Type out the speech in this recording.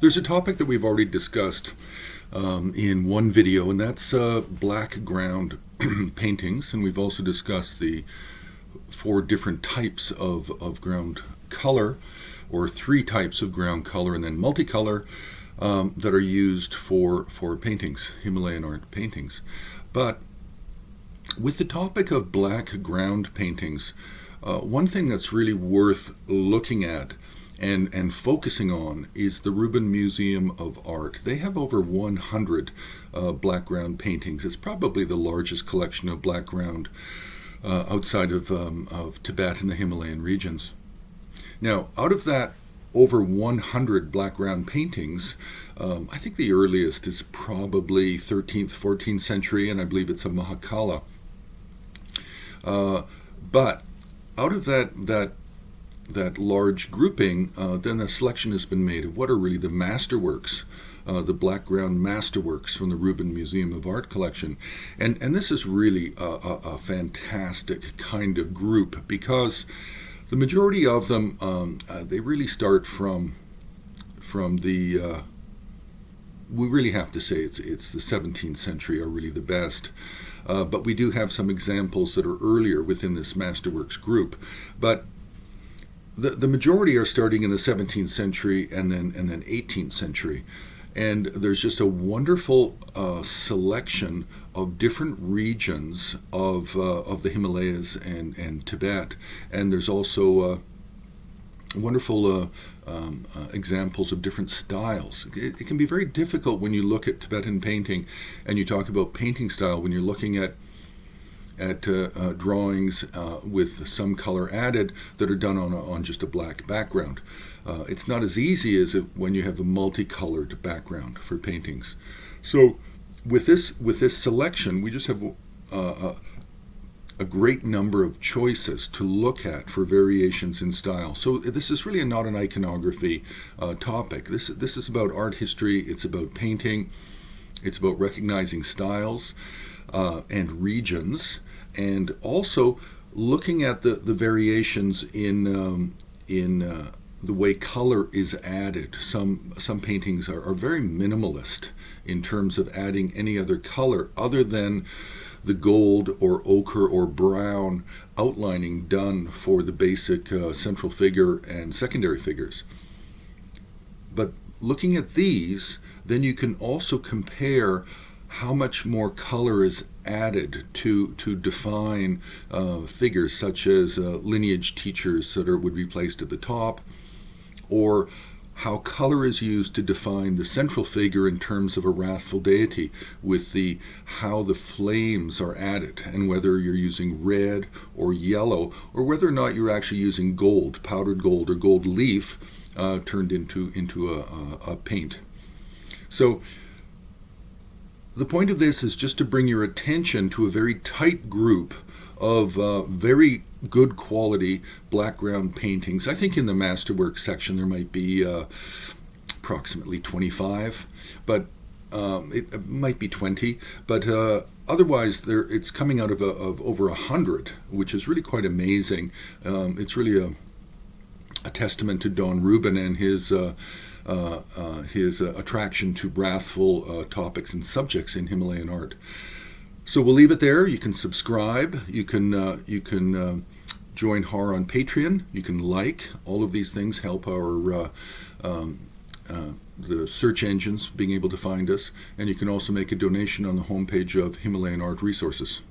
There's a topic that we've already discussed in one video, and that's black ground paintings. And we've also discussed the 4 different types of ground color, or 3 types of ground color, and then multicolor that are used for paintings, Himalayan art paintings. But with the topic of black ground paintings, one thing that's really worth looking at and focusing on is the Rubin Museum of Art. They have over 100 black ground paintings. It's probably the largest collection of black ground outside of Tibet and the Himalayan regions. Now, out of that over 100 black ground paintings, I think the earliest is probably 13th, 14th century, and I believe it's a Mahakala. But out of that large grouping, then a selection has been made of what are really the masterworks, the black ground masterworks from the Rubin Museum of Art collection. And this is really a fantastic kind of group, because the majority of them, they really start from the, we really have to say it's the 17th century are really the best. But we do have some examples that are earlier within this masterworks group. But the majority are starting in the 17th century and then 18th century. And there's just a wonderful selection of different regions of the Himalayas and Tibet. And there's also wonderful examples of different styles. It can be very difficult when you look at Tibetan painting and you talk about painting style, when you're looking at drawings with some color added that are done on just a black background. It's not as easy as when you have a multicolored background for paintings. So with this selection, we just have a great number of choices to look at for variations in style. So this is really not an iconography topic. This is about art history. It's about painting. It's about recognizing styles and regions, and also looking at the variations in the way color is added. Some paintings are very minimalist in terms of adding any other color other than the gold or ochre or brown outlining done for the basic central figure and secondary figures. But looking at these, then you can also compare how much more color is added to define figures such as lineage teachers that would be placed at the top, or how color is used to define the central figure in terms of a wrathful deity, with how the flames are added, and whether you're using red or yellow, or whether or not you're actually using gold, powdered gold or gold leaf turned into a paint. So the point of this is just to bring your attention to a very tight group of very good quality black ground paintings. I think in the Masterworks section there might be approximately 25, but it might be 20. But otherwise, it's coming out of over 100, which is really quite amazing. It's really a testament to Don Rubin and his attraction to wrathful topics and subjects in Himalayan art. So we'll leave it there. You can subscribe. You can join HAR on Patreon. You can like. All of these things help our the search engines being able to find us. And you can also make a donation on the homepage of Himalayan Art Resources.